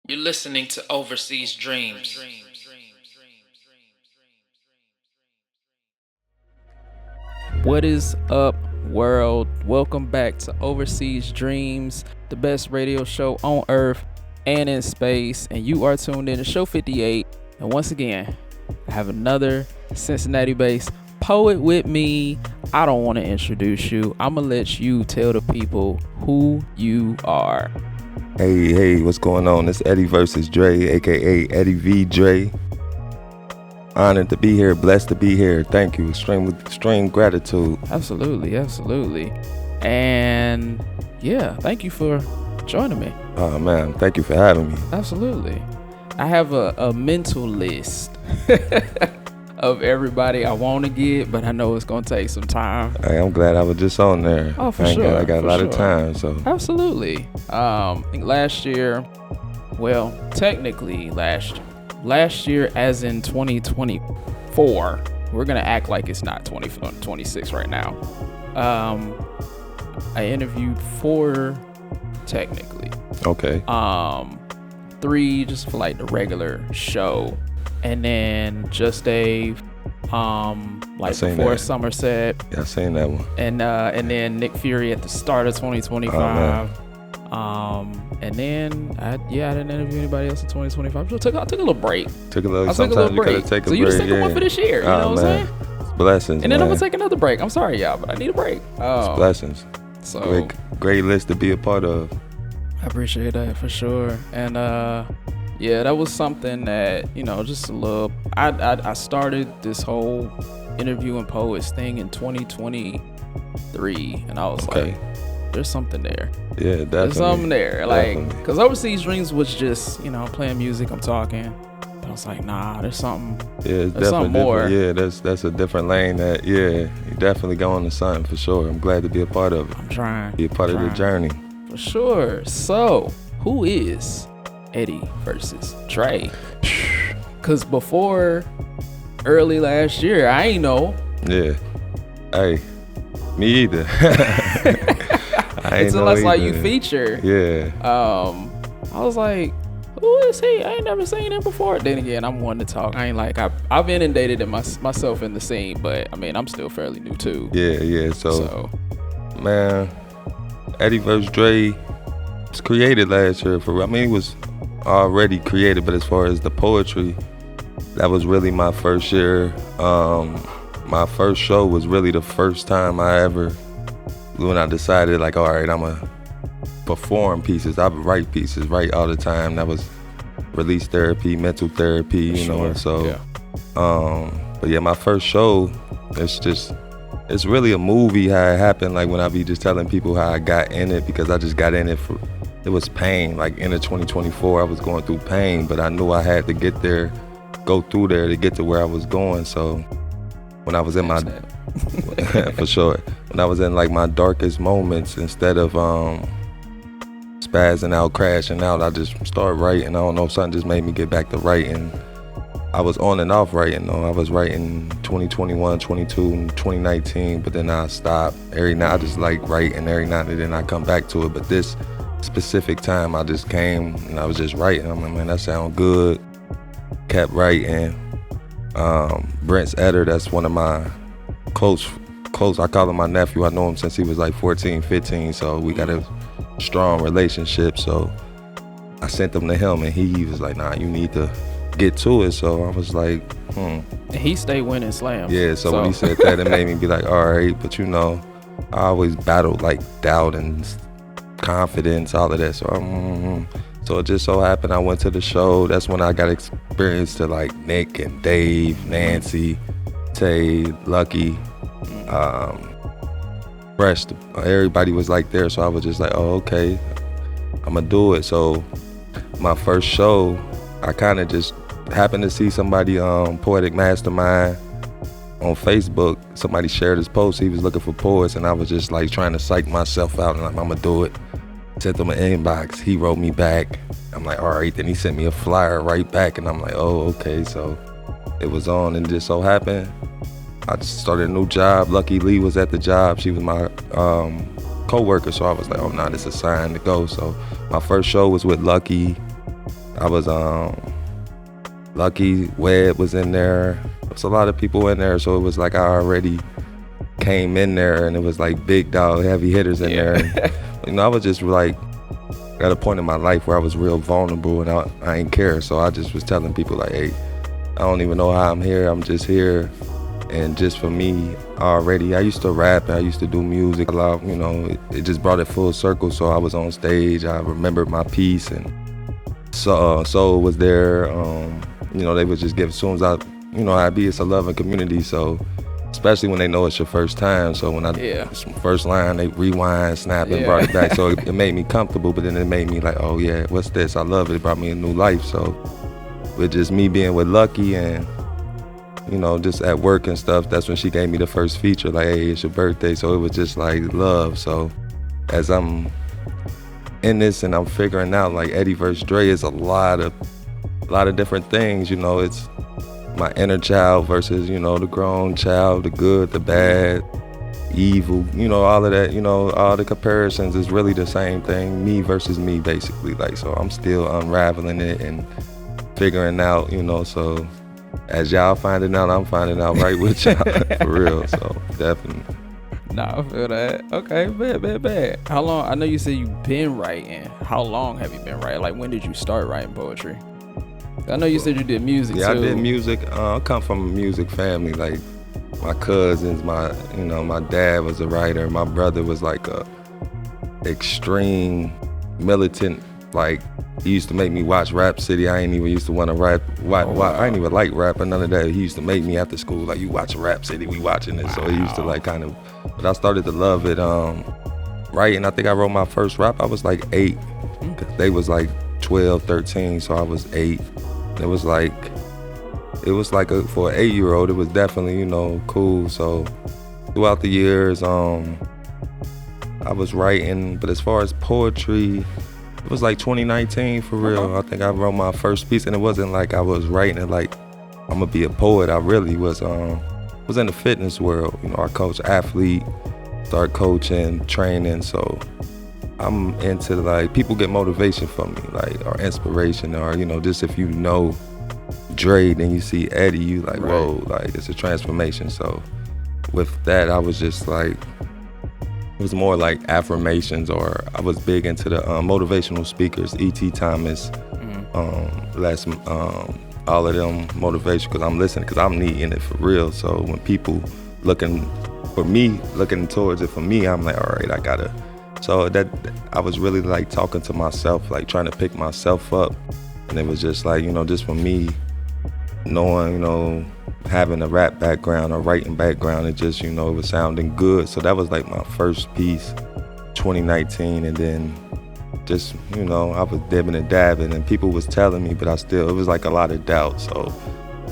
You're listening to Overseas Dreams. What is up, world? Welcome back to Overseas Dreams, the best radio show on earth and in space. And you are tuned in to show 58. And once again, I have another Cincinnati-based poet with me. I don't want to introduce you. I'm going to let you tell the people who you are. Hey, what's going on? It's Eddie versus Dre, aka Eddie V Dre. Honored to be here, blessed to be here. Thank you. Extreme gratitude. Absolutely. And yeah, thank you for joining me. Oh man, thank you for having me. Absolutely. I have a mental list of everybody I want to get, but I know it's going to take some time. Hey, I'm glad I was just on there. Oh, for sure. I got a lot of time, so. Absolutely. I think last year, well, technically last year as in 2024, we're going to act like it's not 2026 right now. I interviewed 4 technically. Okay. 3 just for like the regular show, and then Just Dave, like before Somerset. Yeah, I seen that one. And then Nick Fury at the start of 2025. And then I didn't interview anybody else in 2025. So I took a little break. Sometimes you gotta take a break. So you just take one for this year. You know what I'm saying? It's blessings. And then man. I'm gonna take another break. I'm sorry, y'all, but I need a break. It's blessings. So great list to be a part of. I appreciate that for sure. And that was something that, just a little. I started this whole interviewing poets thing in 2023, and I was like, there's something there. Yeah, definitely. There's something there. Like, definitely. because Overseas Dreams was just, playing music, I'm talking. But I was like, nah, there's something. Yeah, it's there's something definitely more. Yeah, that's a different lane that, you definitely going to something for sure. I'm glad to be a part of it. I'm trying. Be a part of the journey. For sure. So, who is Eddie versus Dre? Because before early last year, I ain't know. Yeah. Hey, me either. I ain't Until know I saw either. you feature. Yeah. I was like, who is he? I ain't never seen him before. Then again, I'm one to talk. I ain't like, I've inundated in myself in the scene, but I mean, I'm still fairly new too. Yeah. So, man, Eddie vs. Dre was created last year. It was already created, but as far as the poetry, that was really my first year. My first show was really the first time when I decided, like, all right, I'm going to perform pieces. I would write pieces, write all the time. That was release therapy, mental therapy, you know. So, but yeah, my first show, it's really a movie how it happened. Like when I be just telling people how I got in it, because I just got in it it was pain. Like in 2024, I was going through pain, but I knew I had to go through there to get to where I was going. So when I was in for sure, when I was in like my darkest moments, instead of spazzing out, crashing out, I just started writing. I don't know, something just made me get back to writing. I was on and off writing though. I was writing 2021, 22, 2019, but then I stopped. Every night I just like writing every night, and then I come back to it. But this specific time I just came and I was just writing. I'm like, man, that sounds good. Kept writing. Brent's Eder, that's one of my close, I call him my nephew. I know him since he was like 14, 15, so we got a strong relationship. So I sent them to him, and he was like, nah, you need to get to it. So I was like, And he stayed winning slams. Yeah, so when he said that, it made me be like, all right, but I always battled like doubt and confidence, all of that. So So it just so happened I went to the show. That's when I got experience to like Nick and Dave, Nancy, Tay, Lucky, Fresh. Everybody was like there, so I was just like, oh, okay, I'm gonna do it. So my first show, I kind of just happened to see somebody on Poetic Mastermind on Facebook. Somebody shared his post. He was looking for poets, and I was just like trying to psych myself out, and like, I'm gonna do it. Sent him an inbox. He wrote me back. I'm like, all right. Then he sent me a flyer right back, and I'm like, oh, okay. So it was on, and it just so happened I just started a new job. Lucky Lee was at the job. She was my co-worker, so I was like, oh, nah, this is a sign to go. So my first show was with Lucky, I was lucky. Webb was in there. There's a lot of people in there, so it was like I already came in there, and it was like big dog, heavy hitters in there. And, I was just like at a point in my life where I was real vulnerable, and I ain't care. So I just was telling people like, hey, I don't even know how I'm here. I'm just here. And just for me, already, I used to rap and I used to do music a lot. It just brought it full circle. So I was on stage. I remembered my piece, and Soul was there. They would just give as soon as it's a loving community. So especially when they know it's your first time. So when first line, they rewind, snap, and brought it back. So it made me comfortable, but then it made me like, oh yeah, what's this? I love it. It brought me a new life. So with just me being with Lucky and just at work and stuff, that's when she gave me the first feature, like, hey, it's your birthday. So it was just like love. So as I'm in this and I'm figuring out, like, Eddie vs. Dre is a lot of different things. It's my inner child versus, the grown child, the good, the bad, evil, all of that, all the comparisons is really the same thing, me versus me, basically. Like, so I'm still unraveling it and figuring out, so as y'all finding out, I'm finding out right with y'all, for real. So definitely. Nah, I feel that. Okay, bad. How long? I know you said you've been writing. How long have you been writing? Like, when did you start writing poetry? I know you said you did music too. I did music. I come from a music family. Like, my cousins, my dad was a writer. My brother was like a extreme militant. Like, he used to make me watch Rap City. I ain't even used to want to rap. I ain't even like rap or none of that. He used to make me after school, like, you watching Rap City, we watching it. Wow. So he used to like kind of, but I started to love it. Writing, I think I wrote my first rap, I was like 8. They was like 12, 13, so I was 8. It was like for an 8-year-old, it was definitely, cool. So throughout the years, I was writing, but as far as poetry, it was like 2019 for real. I think I wrote my first piece, and it wasn't like I was writing it like I'm gonna be a poet. I really was in the fitness world. I coach athlete, start coaching, training. So I'm into, like, people get motivation from me, like, or inspiration, or just if you know Dre, then you see Eddie, you like, right. Whoa, like, it's a transformation. So with that, I was just like, it was more like affirmations, or I was big into the motivational speakers, E.T. Thomas, all of them motivation, because I'm listening, because I'm needing it for real. So when people looking towards it for me, I'm like, all right, I gotta. So that I was really like talking to myself, like trying to pick myself up, and it was just like, just for me, knowing, having a rap background or writing background, it just, it was sounding good. So that was like my first piece, 2019, and then just, I was dibbing and dabbing, and people was telling me, but it was like a lot of doubt. So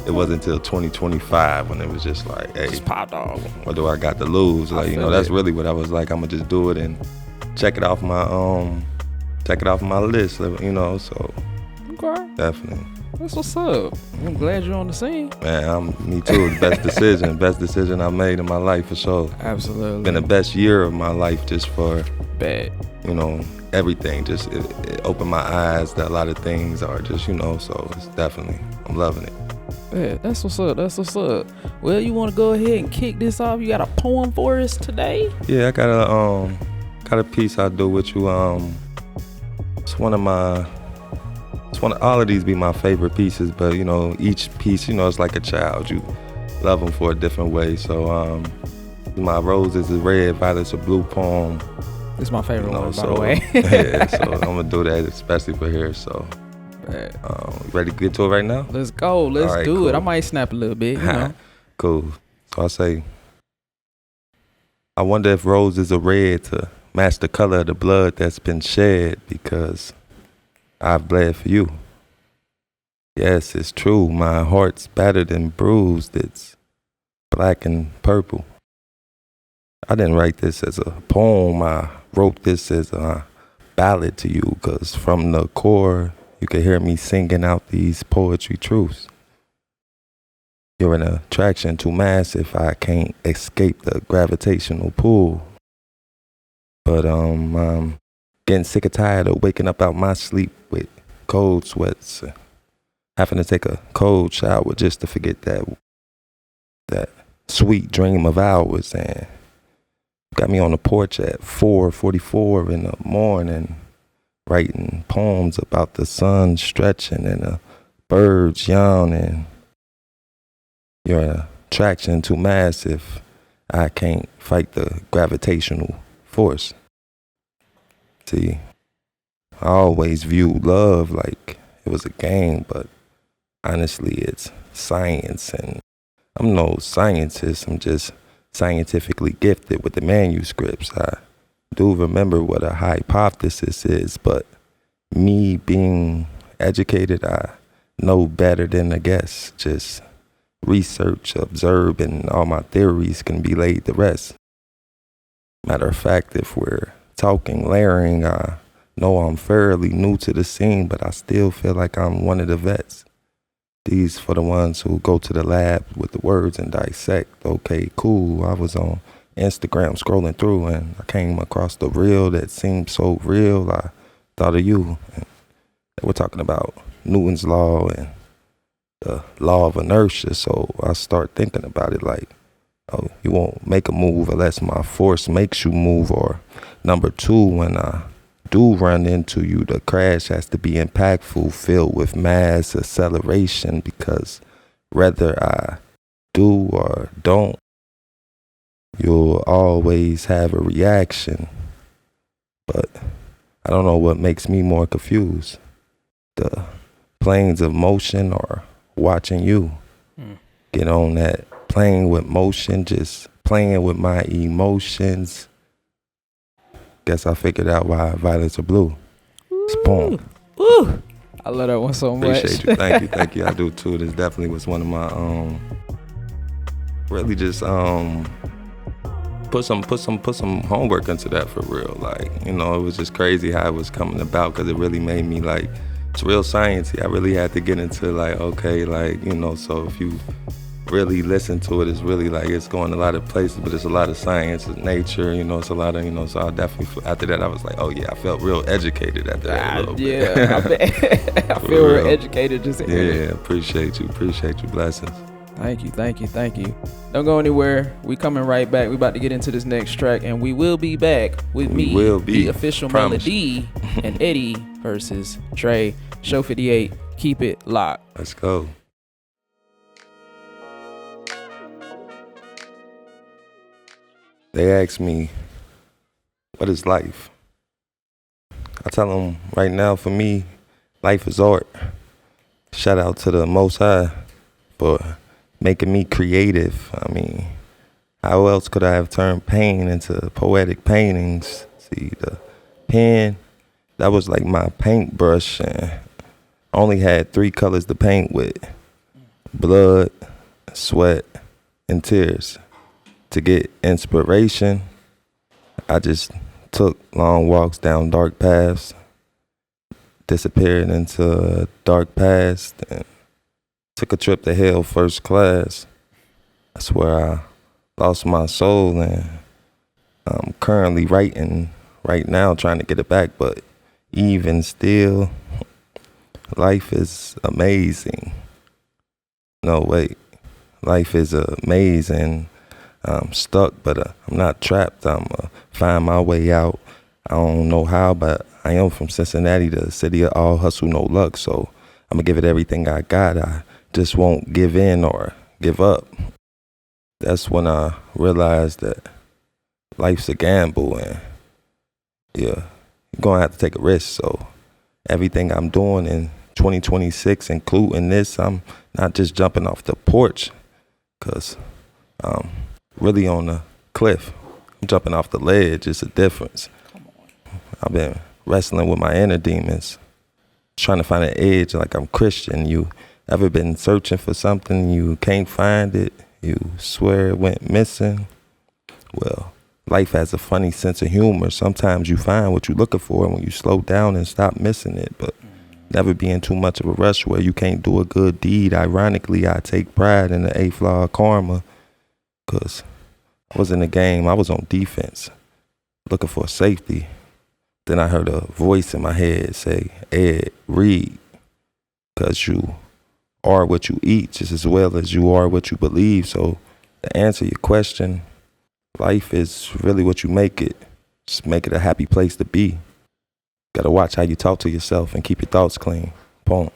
it wasn't until 2025 when it was just like, hey, just popped off. What do I got to lose? Like, that's really what I was like, I'm gonna just do it and check it off my list, so okay. Definitely. That's what's up. I'm glad you're on the scene. Man, me too. The best decision I made in my life, for sure. Absolutely. Been the best year of my life, just for everything. Just it opened my eyes that a lot of things are just, so it's definitely, I'm loving it. Yeah, that's what's up. Well, you want to go ahead and kick this off? You got a poem for us today? Yeah, I got a piece I'll do with you. It's one of all of these be my favorite pieces, but each piece, it's like a child. You love them for a different way. So my roses is red, violets are blue poem. It's my favorite one, by the way. Yeah, so I'm gonna do that especially for here. So ready to get to it right now? Let's go. Let's do cool. it. I might snap a little bit. Cool. So I say, I wonder if roses are red to match the color of the blood that's been shed, because I've bled for you. Yes, it's true. My heart's battered and bruised. It's black and purple. I didn't write this as a poem. I wrote this as a ballad to you, because from the core, you can hear me singing out these poetry truths. You're an attraction too massive. I can't escape the gravitational pull. But I'm getting sick and tired of waking up out my sleep with cold sweats, having to take a cold shower just to forget that sweet dream of ours, and got me on the porch at 4:44 in the morning, writing poems about the sun stretching and the birds yawning. Your attraction too massive. I can't fight the gravitational force. See, I always viewed love like it was a game, but honestly, it's science, and I'm no scientist. I'm just scientifically gifted with the manuscripts. I do remember what a hypothesis is, but me being educated, I know better than a guess. Just research, observe, and all my theories can be laid to rest. Matter of fact, if we're talking layering, I know I'm fairly new to the scene, but I still feel like I'm one of the vets. These for the ones who go to the lab with the words and dissect. Okay, cool. I was on Instagram scrolling through and I came across the reel that seemed so real. I thought of you. And we're talking about Newton's law and the law of inertia. So I start thinking about it like, oh, you won't make a move unless my force makes you move. Or number two, when I do run into you, the crash has to be impactful, filled with mass acceleration, because whether I do or don't, you'll always have a reaction. But I don't know what makes me more confused. The planes of motion or watching you get on that plane with motion, just playing with my emotions. Guess I figured out why violets are blue. It's a poem. Woo. I love that one so much. Appreciate you. Thank you. I do too. This definitely was one of my really just put some homework into that for real. Like, you know, it was just crazy how it was coming about, because it really made me like, it's real sciencey. I really had to get into like, okay, like, you know, so if you really listen to it, it's really like it's going a lot of places, but it's a lot of science, it's nature, you know, it's a lot of, you know, so I definitely, after that, I was like, oh yeah, I felt real educated after that a little bit. Yeah, I bet. I feel real educated just yeah, appreciate you, blessings. Thank you. Don't go anywhere. We coming right back. We about to get into this next track, and we will be back with the official Melody, and Eddie versus Dre. Show 58. Keep it locked. Let's go. They ask me, what is life? I tell them right now, for me, life is art. Shout out to the Most High for making me creative. I mean, how else could I have turned pain into poetic paintings? See, the pen, that was like my paintbrush, and I only had 3 colors to paint with: blood, sweat, and tears. To get inspiration, I just took long walks down dark paths, disappeared into a dark past, and took a trip to hell first class. That's where I lost my soul, and I'm currently writing right now, trying to get it back. But even still, life is amazing. No, wait. Life is amazing. I'm stuck, but I'm not trapped. I'm find my way out. I don't know how, but I am from Cincinnati, the city of all hustle, no luck. So I'm gonna give it everything I got. I just won't give in or give up. That's when I realized that life's a gamble, and yeah, you're gonna have to take a risk. So everything I'm doing in 2026, including this, I'm not just jumping off the porch, cause really on the cliff. I'm jumping off the ledge. It's a difference. I've been wrestling with my inner demons, trying to find an edge like I'm Christian. You ever been searching for something, you can't find it, you swear it went missing? Well, life has a funny sense of humor. Sometimes you find what you're looking for when you slow down and stop missing it, but never be in too much of a rush where you can't do a good deed. Ironically, I take pride in the A-flaw of karma, because I was in the game, I was on defense, looking for safety. Then I heard a voice in my head say, Ed, read, because you are what you eat just as well as you are what you believe. So to answer your question, life is really what you make it. Just make it a happy place to be. Gotta watch how you talk to yourself and keep your thoughts clean. Boom.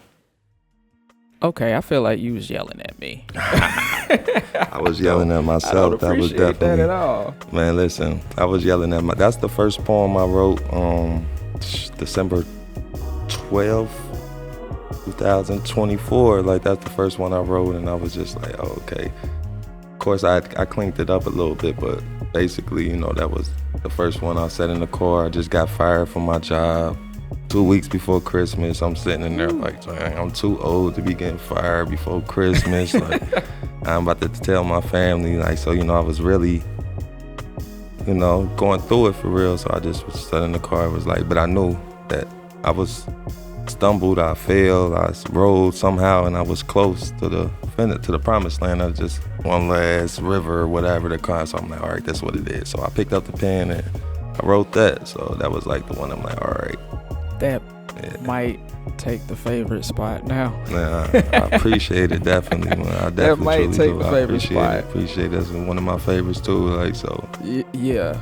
Okay, I feel like you was yelling at me. I was yelling at myself. I don't appreciate That was definitely that at all. Man, listen, I was yelling at that's the first poem I wrote December 12th, 2024. Like, that's the first one I wrote, and I was just like, oh, okay. Of course, I cleaned it up a little bit, but basically, that was the first one I said in the car. I just got fired from my job 2 weeks before Christmas. I'm sitting in there like, dang, I'm too old to be getting fired before Christmas. Like, I'm about to tell my family. Like, so, I was really, going through it for real. So I just was sitting in the car. It was like, but I knew that I was stumbled, I failed, I rode somehow, and I was close to the promised land. I just one last river or whatever the car. So I'm like, all right, that's what it is. So I picked up the pen and I wrote that. So that was like the one. I'm like, all right. That might take the favorite spot now. Man, I appreciate it, definitely. Man. I definitely that might take do. the favorite spot. Appreciate it. That's one of my favorites too. Like, so. Yeah.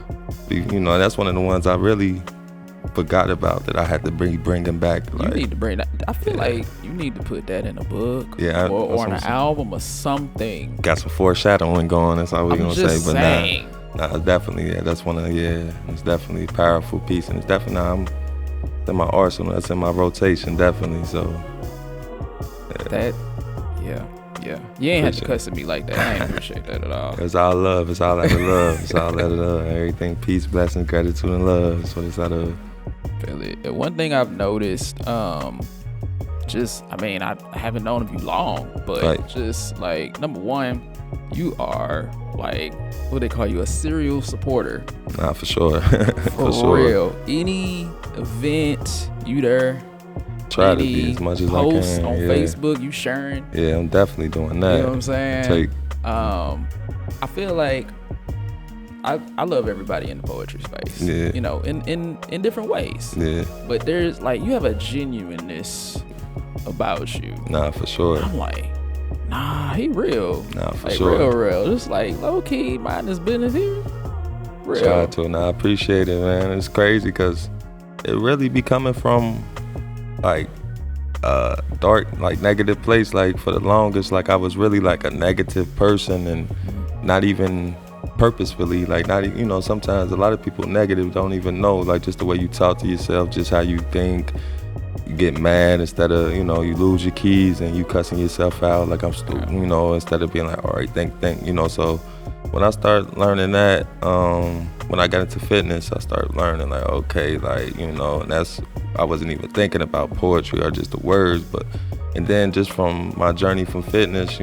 That's one of the ones I really forgot about that I had to bring him back. Like, you need to bring that. I feel like you need to put that in a book, or on an album or something. Got some foreshadowing going. That's all we're gonna say. But saying. nah, definitely, that's one of it's definitely a powerful piece, and it's definitely I'm in my arsenal. That's in my rotation, definitely. So yeah. You ain't had to cuss at me like that. I ain't appreciate that at all. It's all love. It's all out of love. It's all out of love. Everything, peace, blessings, gratitude, and love. That's what it's out of. Feel it. One thing I've noticed, I haven't known of you long, but right. Just like, number one, you are like, what they call you, a serial supporter. Nah, for sure. For real. Any event, you there. Try to be as much as I can. Posts on Facebook, you sharing. Yeah, I'm definitely doing that. You know what I'm saying? I feel like I love everybody in the poetry space. Yeah. In different ways. Yeah. But there's like, you have a genuineness about you. Nah, for sure. I'm like, nah, he real. Nah, for like, sure. Real. Just like low key, mind his business here. Real. Try to. Nah, I appreciate it, man. It's crazy because it really be coming from like dark, like negative place. Like for the longest, like I was really like a negative person and not even purposefully, like not even, sometimes a lot of people negative don't even know, like just the way you talk to yourself, just how you think. You get mad instead of, you lose your keys and you cussing yourself out like I'm stupid, instead of being like, all right, think. So when I started learning that, when I got into fitness, I started learning like, okay, like, and I wasn't even thinking about poetry or just the words, and then just from my journey from fitness,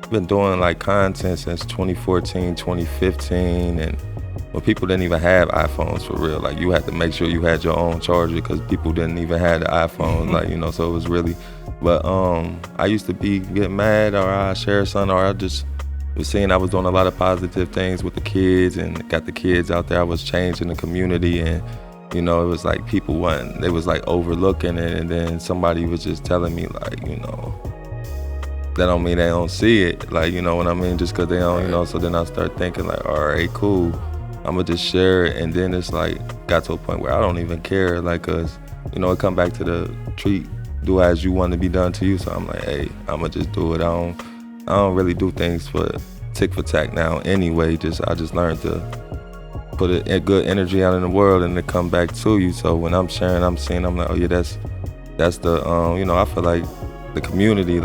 been doing like content since 2014, 2015, and when people didn't even have iPhones for real, like you had to make sure you had your own charger because people didn't even have the iPhones, like, so it was really, but I used to get mad or I share something or I just was seeing I was doing a lot of positive things with the kids and got the kids out there. I was changing the community and, it was like people they was like overlooking it, and then somebody was just telling me like, that don't mean they don't see it, like, you know what I mean, just because they don't, so then I start thinking like, all right, cool, I'm gonna just share it, and then it's like got to a point where I don't even care, like, cause it come back to the do as you want to be done to you. So I'm like, hey, I'm gonna just do it. I don't really do things for tick for tack now anyway. I just learned to put a good energy out in the world and to come back to you. So when I'm sharing, I'm seeing, I'm like, oh yeah, that's the I feel like the community,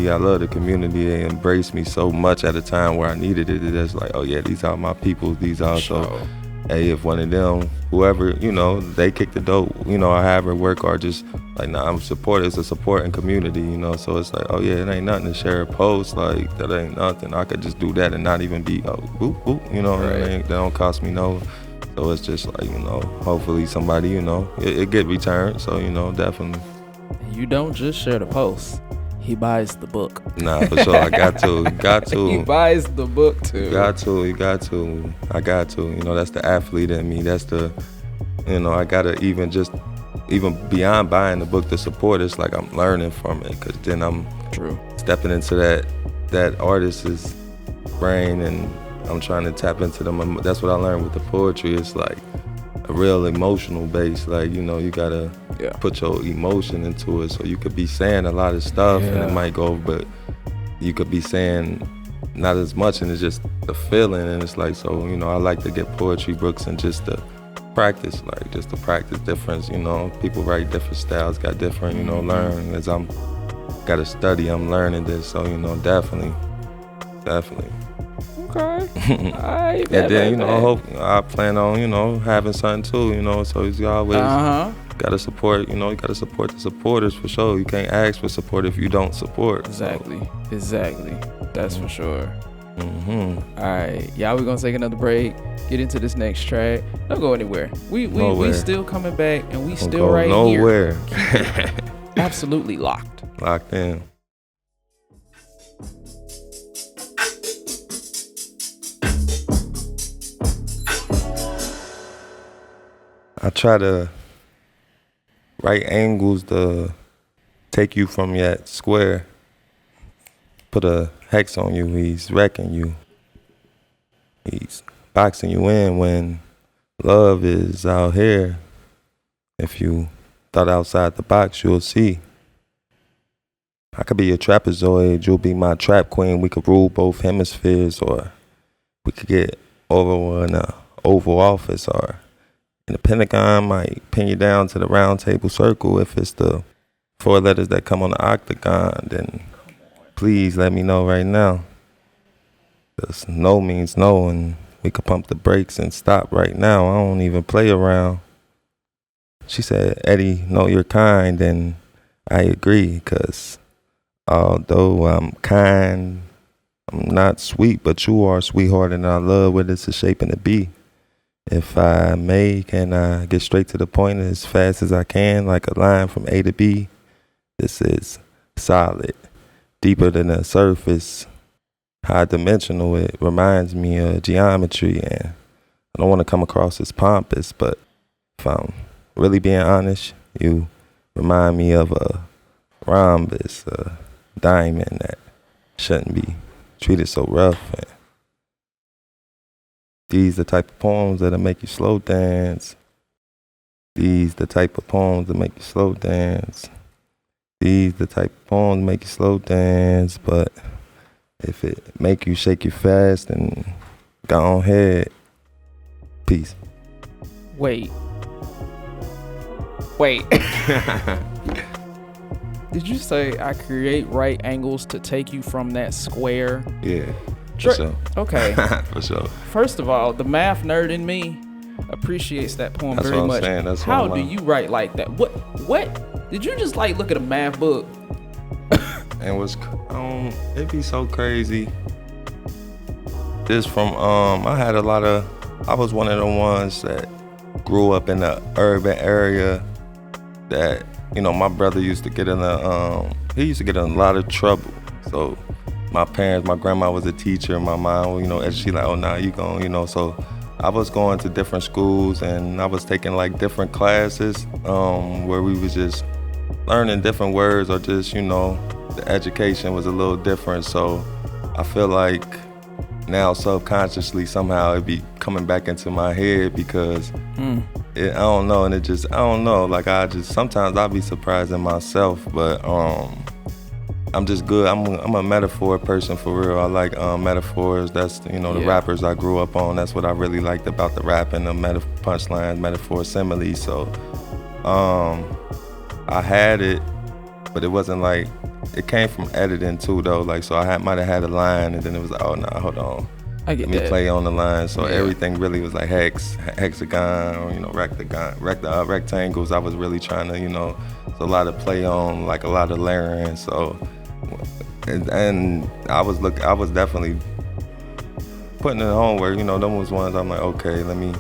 I love the community. They embraced me so much at a time where I needed it. It's like, oh yeah, these are my people. These are so, hey, if one of them, whoever, they kick the dope, or however it work, or just like, nah, I'm supportive. It's a supporting community, so it's like, oh yeah, it ain't nothing to share a post, like that ain't nothing. I could just do that and not even be, boop, boop, right. That don't cost me no. So it's just like, hopefully somebody, it get returned. So, definitely. You don't just share the post. He buys the book. Nah, for sure. I got to. He buys the book too. You got to. I got to. That's the athlete in me. That's the I gotta even beyond buying the book to support, it's like I'm learning from it, because then I'm stepping into that artist's brain, and I'm trying to tap into them. That's what I learned with the poetry. It's like a real emotional base. Like, you gotta put your emotion into it. So you could be saying a lot of stuff and it might go, but you could be saying not as much, and it's just the feeling. And it's like, so, I like to get poetry books and just to practice, difference. People write different styles, got different, learn. As I'm gotta study, I'm learning this. So, definitely. Okay. Alright. And then, I plan on, having something too, so you always gotta support, you gotta support the supporters for sure. You can't ask for support if you don't support. Exactly. That's for sure. Mm-hmm. Alright, y'all, we're gonna take another break, get into this next track. Don't go anywhere. We still coming back, and we still right nowhere. Here. Absolutely locked in. I try to right angles to take you from that square. Put a hex on you. He's wrecking you. He's boxing you in when love is out here. If you thought outside the box, you'll see. I could be a trapezoid. You'll be my trap queen. We could rule both hemispheres, or we could get over in the Oval Office, or in the Pentagon might pin you down to the round table circle. If it's the 4 letters that come on the octagon, then please let me know right now. Because no means no, and we could pump the brakes and stop right now. I don't even play around. She said, Eddie, know you're kind, and I agree, because although I'm kind, I'm not sweet, but you are, sweetheart, and I love what it's a shaping to be. If I may, can I get straight to the point as fast as I can, like a line from A to B? This is solid, deeper than the surface, high dimensional. It reminds me of geometry, and I don't want to come across as pompous, but if I'm really being honest, you remind me of a rhombus, a diamond that shouldn't be treated so rough. And these the type of poems that'll make you slow dance. These the type of poems that make you slow dance. These the type of poems that make you slow dance. But if it make you shake you fast, and go on ahead. Peace. Wait. Did you say I create right angles to take you from that square? Yeah. For sure. Okay. For sure. First of all, the math nerd in me appreciates that poem That's very what much. I'm saying. That's How do you write like that? What? Did you just look at a math book? And it'd be so crazy. This from I was one of the ones that grew up in the urban area that, my brother used to get in he used to get in a lot of trouble. So my grandma was a teacher, my mom, she like, oh, nah, you going, so I was going to different schools, and I was taking different classes where we was just learning different words, or just, the education was a little different. So I feel like now subconsciously somehow it be coming back into my head, because I don't know, and I don't know, sometimes I'll be surprising myself, but I'm just good. I'm a metaphor person for real. I like metaphors. That's the rappers I grew up on. That's what I really liked about the rapping, the punchlines, metaphors, similes. So I had it, but it wasn't it came from editing too though. So I might have had a line, and then it was like, oh nah, hold on. I get Let me that. play on the line. So everything really was like hexagon, or rectangles. I was really trying to, so a lot of play on, a lot of layering. So and I was definitely putting in homework. Them was ones I'm like, okay, let me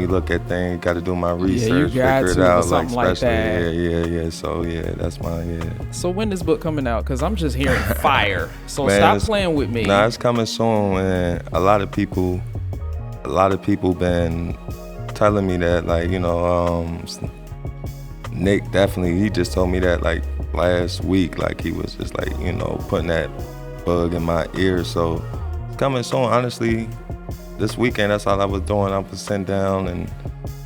look at things. Got to do my research, figure it out, something like that. Yeah. So that's So when this book coming out? Cause I'm just hearing fire. So Man, stop playing with me. Nah, it's coming soon, and a lot of people been telling me that, like, Nick definitely, he just told me that like last week, like he was just like, putting that bug in my ear. So it's coming soon. Honestly, this weekend, that's all I was doing. I was sitting down and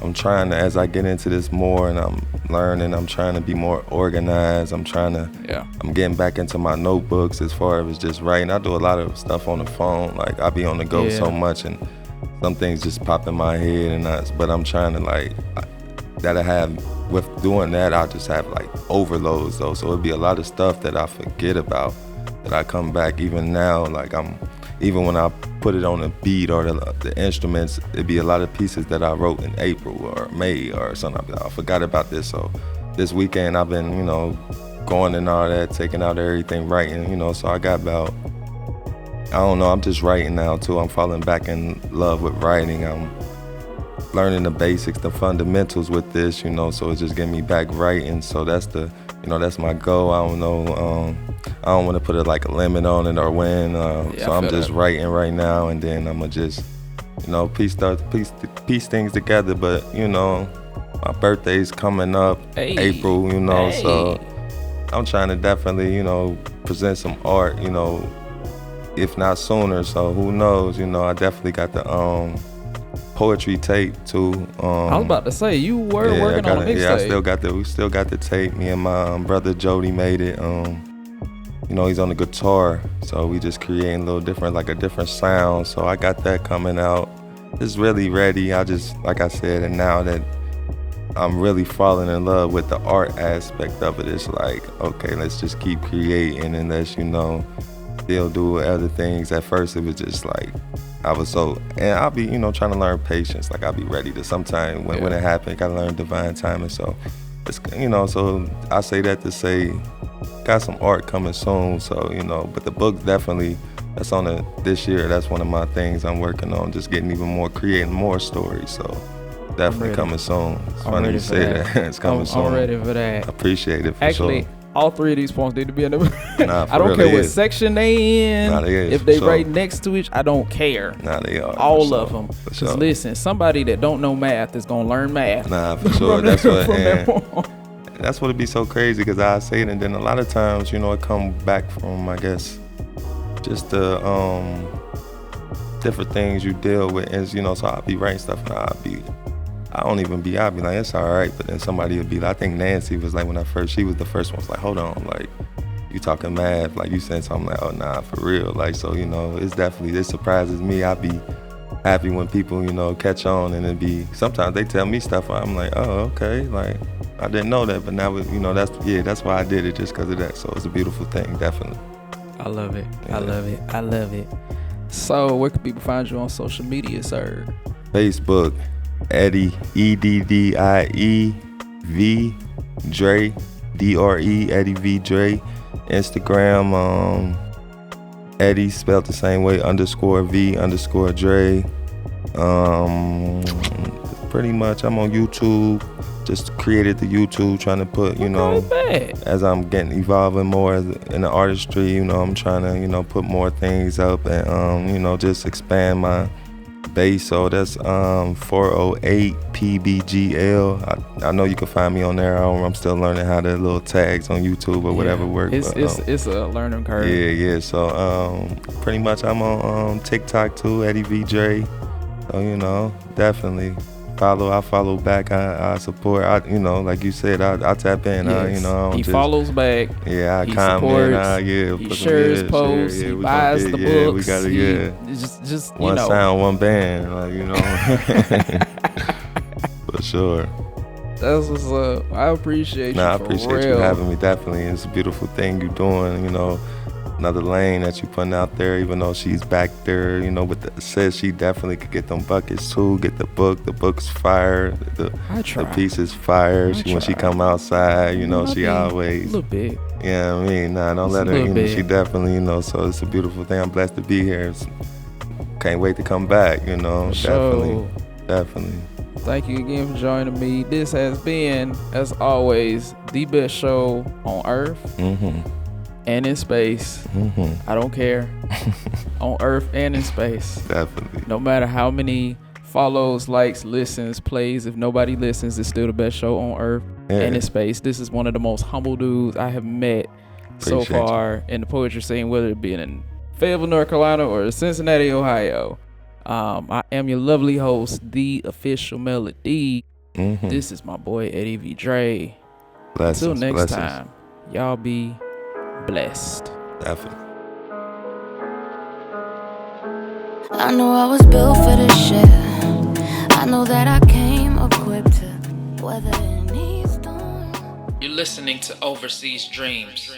I'm trying to, as I get into this more and I'm learning, I'm trying to be more organized. I'm getting back into my notebooks as far as just writing. I do a lot of stuff on the phone. Like I be on the go so much and some things just pop in my head but I'm trying to that I have with doing that, I just have like overloads though. So it'd be a lot of stuff that I forget about that I come back even now. Like even when I put it on a beat or the instruments, it'd be a lot of pieces that I wrote in April or May or something. I'd be like, I forgot about this. So this weekend I've been, going and all that, taking out everything, writing, so I got about, I don't know, I'm just writing now too. I'm falling back in love with writing. I'm learning the basics, the fundamentals with this, so it's just getting me back writing. So that's that's my goal. I don't know, I don't want to put a limit on it or when, so I'm just writing right now, and then I'm gonna just, piece things together. But, my birthday's coming up, April, so I'm trying to definitely, present some art, if not sooner. So who knows, I definitely got the, poetry tape too. I was about to say you were working on a mixtape. Yeah, we still got the tape. Me and my brother Jody made it. He's on the guitar, so we just creating a little different, a different sound. So I got that coming out. It's really ready. I just, like I said, and now that I'm really falling in love with the art aspect of it, it's like, okay, let's just keep creating and let's, still do other things. At first it was just like, and I'll be, trying to learn patience. Like I'll be ready to sometime when it happens, gotta learn divine timing. So it's, so I say that to say, got some art coming soon. So, but the book definitely, that's on this year. That's one of my things I'm working on, just getting even more, creating more stories. So definitely coming soon. It's funny you say that. It's coming soon. I'm ready for that. I appreciate it for Actually, sure. All three of these poems need to be in the book. I don't care what section they in. If they right next to each, I don't care. They are. All of them. Just listen, somebody that don't know math is gonna learn math. For sure. That's what. That's what it be so crazy, because I say it, and then a lot of times, it come back from, I guess, just the different things you deal with, and so I'll be writing stuff, and I'll be like, it's all right, but then somebody would be like, I think Nancy was like, she was the first one, was like, hold on, like, you talking math, like, you saying something, like, oh, nah, for real, like, so, it's definitely, it surprises me. I be happy when people, catch on, and it be, sometimes they tell me stuff, I'm like, oh, okay, like, I didn't know that, but now, that's why I did it, just because of that, so it's a beautiful thing, definitely. I love it, yeah. I love it. So, where can people find you on social media, sir? Facebook, Eddie, EDDIE, V Dre, DRE, Eddie V Dre. Instagram, Eddie spelled the same way, _V_Dre. Pretty much I'm on YouTube. Just created the YouTube, trying to put, as I'm evolving more in the artistry, I'm trying to, put more things up and, just expand my base. So that's 408 PBGL. I know you can find me on there. I'm still learning how the little tags on YouTube or whatever work. It's a learning curve. Yeah. So pretty much I'm on TikTok too, Eddie V Dre. So definitely I follow back. I support. Like you said, I tap in. Yes. He follows back. Yeah, he comment. Supports, he shares posts. He buys the books. Yeah, we got it. Just one sound, one band. For sure. That's what's up. I appreciate you. I appreciate you having me. Definitely, it's a beautiful thing you're doing. Another lane that you putting out there, even though she's back there, but says she definitely could get them buckets too, get the book's fire, the piece is fire. When she come outside, she always, a little bit. Yeah, I mean, don't let her, she definitely, so it's a beautiful thing. I'm blessed to be here. Can't wait to come back, definitely. Thank you again for joining me. This has been, as always, the best show on earth. And in space. I don't care. On earth and in space. Definitely. No matter how many follows, likes, listens, plays. If nobody listens, it's still the best show on earth and in space. This is one of the most humble dudes I have met so far in the poetry scene, whether it be in Fayetteville, North Carolina, or Cincinnati, Ohio. I am your lovely host, the official Melody. This is my boy Eddie V Dre. Until next time, y'all be blessed. Definitely. I know I was built for this shit. I know that I came equipped to weather any storm. You're listening to Overseas Dreams.